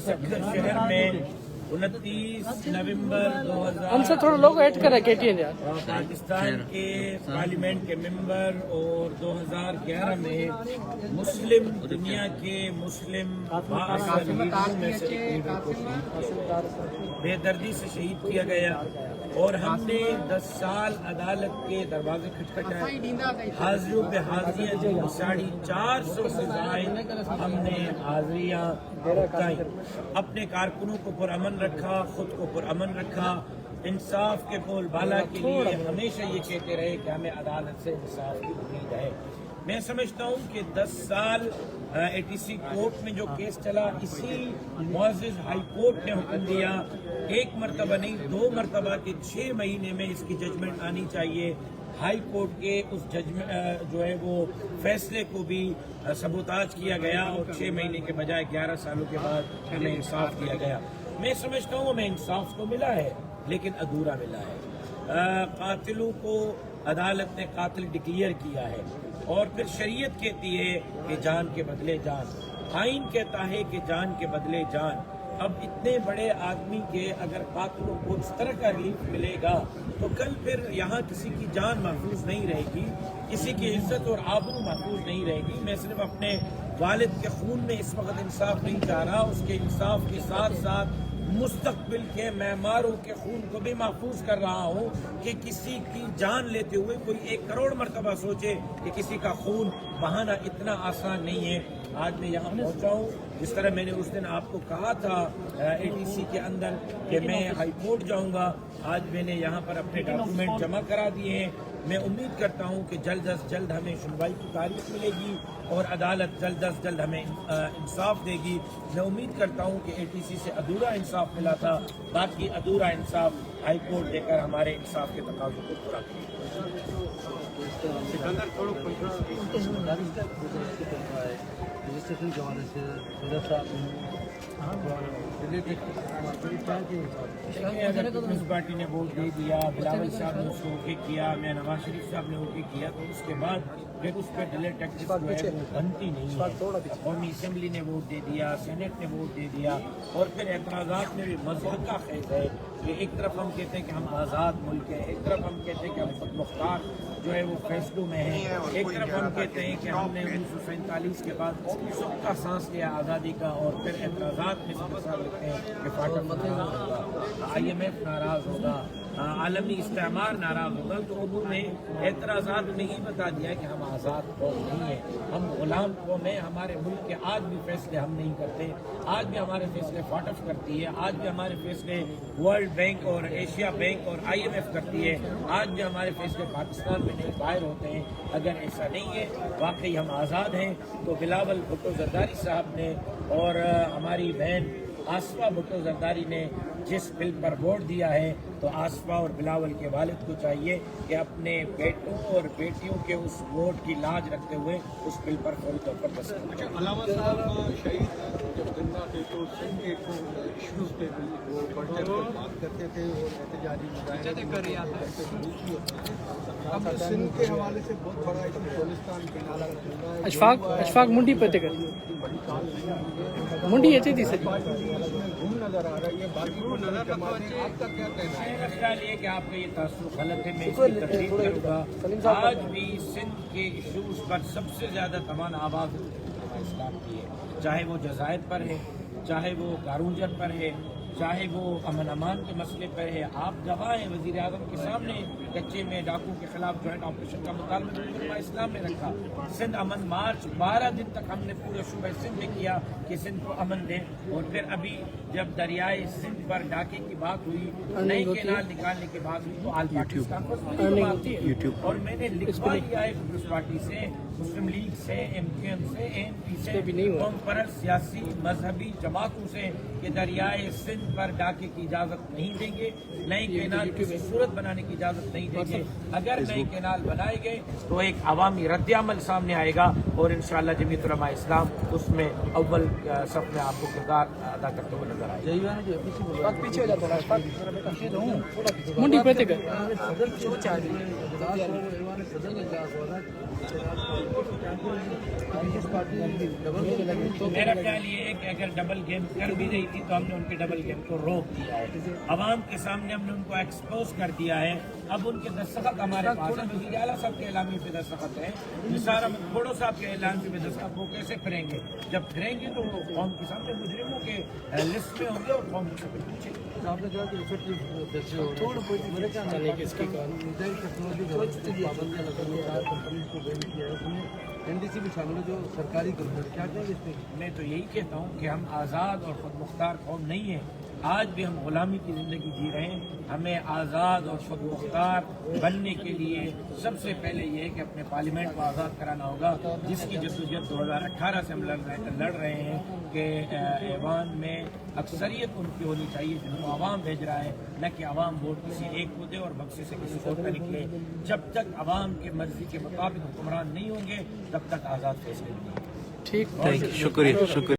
शहर में 29 नवंबर 2000 हमसे थोड़ा लोग ऐड करें KTN यार। पाकिस्तान के पार्लियामेंट के मेंबर और 2011 में मुस्लिम दुनिया के मुस्लिम में से बेदर्दी से शहीद किया गया और हमने 10 साल अदालत के दरवाजे खटखटाए, हाजिरों पे हाजिरियाँ दी, 450 से ज़ायद हमने हाजिरियाँ उठाई, अपने कारकुनों को पुरअमन रखा, खुद को पुरअमन रखा, इंसाफ के बोलबाला के लिए हमेशा ये कहते रहे कि हमें अदालत से इंसाफ की उम्मीद है। मैं समझता हूँ कि 10 साल ATC कोर्ट में जो केस चला, इसी मुअज़्ज़िज़ हाई कोर्ट ने हुक्म दिया, एक मरतबा नहीं 2 मरतबा के 6 महीने में इसकी जजमेंट आनी चाहिए। हाई कोर्ट के उस जजमेंट जो है वो फैसले को भी सबूताज किया गया और 6 महीने के बजाय 11 सालों के बाद हमें इंसाफ दिया गया। मैं समझता हूँ हमें इंसाफ तो मिला है लेकिन अधूरा मिला है। कातिलों को अदालत ने कातिल डिक्लेयर किया है और फिर शरीयत कहती है कि जान के बदले जान, आइन कहता है कि जान के बदले जान। अब इतने बड़े आदमी के अगर कातिलों को इस तरह का रिलीफ मिलेगा तो कल फिर यहाँ किसी की जान महफूज नहीं रहेगी, किसी की इज्जत और आबरू महफूज नहीं रहेगी। मैं सिर्फ अपने वालिद के खून में इस वक्त इंसाफ नहीं चाह रहा, उसके इंसाफ के साथ साथ मुस्तकबिल के मेहमारों के खून को भी महफूज कर रहा हूँ कि किसी की जान लेते हुए कोई 1 करोड़ मरतबा सोचे कि किसी का खून बहाना इतना आसान नहीं है। आज मैं यहाँ पहुँचा हूँ, जिस तरह मैंने उस दिन आपको कहा था ATC के अंदर कि मैं हाई कोर्ट जाऊँगा, आज मैंने यहाँ पर अपने डॉक्यूमेंट जमा करा दिए हैं। मैं उम्मीद करता हूँ कि जल्द अज जल्द हमें सुनवाई की तारीख मिलेगी और अदालत जल्द अज जल्द हमें इंसाफ देगी। मैं उम्मीद करता हूँ कि ATC से अधूरा इंसाफ मिला था, बाकी अधूरा इंसाफ हाई कोर्ट देकर हमारे इंसाफ के तकाज़ों को पूरा करेगी। रजिस्ट्रेशन के हवाले से अगर पीपल्स पार्टी ने वोट दे दिया, बिलावल साहब ने उसको ओके किया, मैं नवाज शरीफ साहब ने ओके किया, तो उसके बाद फिर उस पर डिलेट टैक्स जो है वो बनती नहीं है। कौमी असम्बली ने वोट दे दिया, सेनेट ने वोट दे दिया और फिर एतराज़ात में भी मज़हब का खेल है कि एक तरफ हम कहते हैं कि हम आज़ाद मुल्क है, एक तरफ हम कहते हैं कि हम खुद मुख्तार जो है वो फैसलों में है, एक तरफ हम कहते हैं कि हमने 1947 के बाद सुख का सांस लिया आज़ादी का और फिर एतराज़ात में समझा रखते हैं कि फाटक नाराज़ होगा, IMF नाराज़ होगा, आलमी इस्तेमार नाराज़ होगा। तो उन्होंने एतराज़ात में ही बता दिया कि हम आज़ाद कौम नहीं है, हम गुलाम कौम है। हमारे मुल्क के आज भी फैसले हम नहीं करते, आज भी हमारे फैसले फाटफ करती है, आज भी हमारे फैसले वर्ल्ड बैंक और एशिया बैंक और IMF करती है, आज भी हमारे फैसले पाकिस्तान में नहीं बाहर होते हैं। अगर ऐसा नहीं है, वाकई हम आज़ाद हैं, तो बिलावल भुट्टो जरदारी साहब ने और हमारी बहन आसफा भुट्टो जरदारी ने जिस बिल पर वोट दिया है, तो आसफा और बिलावल के वालिद को चाहिए कि अपने बेटों और बेटियों के उस वोट की लाज रखते हुए उस बिल पर फौरी तौर पर दस्तखत करें। अलावा साहब शहीद जब जिंदा थे तो सिंध के इश्यूज पे वो बढ़ चढ़ बात करते थे और एहतजाजी मुजाहिदे करते थे। अब सिंध के हवाले से बहुत बड़ा बलूचिस्तान के नाला अशफाक मुंडी पते कर मुंडी ऐसे थी सर घूम नजर आ रही है, बाकी को नजर आपका क्या कहना है? मेरा ख्याल ये कि आपका ये तासुर गलत है, मैं इसकी तकलीफ करूँगा। आज भी सिंध के इशूज़ पर सबसे ज़्यादा तमाम आवाज़ इस्लाम की है, चाहे वो जज़ायर पर है, चाहे वो गारूजर पर है, चाहे वो अमन अमान के मसले पर है। आप गवाह हैं, वज़ीर आज़म के सामने कच्चे में डाकू के खिलाफ जॉइंट ऑपरेशन का मुतालबा इस्लाम ने रखा। सिंध अमन मार्च 12 दिन तक हमने पूरे सूबे सिंध में किया कि सिंध को अमन दें और फिर अभी जब दरियाए सिंध पर डाके की बात हुई, नए केनाल निकालने की बात हुई, तो आल पाकिस्तान को और मैंने लिखवा लिया है पीपल्स पार्टी से, मुस्लिम लीग से, MKM से, ANP से, कौम परस्त सियासी मजहबी जमातों से कि दरियाए सिंध पर डाके की इजाज़त नहीं देंगे, नए केनाल किसी सूरत बनाने की इजाज़त नहीं देंगे। अगर नए केनाल बनाए गए तो एक अवामी रद्द-ए-अमल सामने आएगा और इंशाअल्लाह जमीयत उलमा इस्लाम उसमें अव्वल सफ में आपको किरदार अदा करते हुए नजर आएगा। पीछे हो जाता मुंडी पते कर मेरा ख्याल ये है कि अगर डबल गेम कर भी रही थी तो हमने उनके डबल गेम को रोक दिया है, अवाम के सामने हमने उनको एक्सपोज कर दिया है। अब उनके दस्तखत हमारे पास है, वज़ीर आला साहब के ऐलामी पे दस्तखत है, निसार अहमद खोड़ो साहब के ऐलामी पे दस्तखत, वो कैसे करेंगे? जब करेंगे तो वो कौम के सामने मुजरिमों के लिस्ट में होंगे और कौम से पूछेंगे। आपने कहा कि पाबंदियां लगाने कंपनी को बैन किया है, उसमें एनडीसी भी शामिल है जो सरकारी कंपनी, क्या कहेंगे इस पर? मैं तो यही कहता हूँ कि हम आज़ाद और खुद मुख्तार कौम नहीं है। आज भी हम गुलामी की ज़िंदगी जी रहे हैं। हमें आज़ाद और खुद मुख्तार बनने के लिए सबसे पहले ये है कि अपने पार्लियामेंट को आज़ाद कराना होगा, जिसकी जद्दोजहद 2018 से हम लड़ रहे हैं कि ऐवान में अक्सरियत उनकी होनी चाहिए जिनको आवाम भेज रहा है, न कि आवाम वोट किसी एक को दे और बक्से से किसी और का निकले। जब तक आवाम के मर्जी के मुताबिक हुक्मरान नहीं होंगे तब तक आज़ाद फैसले नहीं। ठीक, शुक्रिया।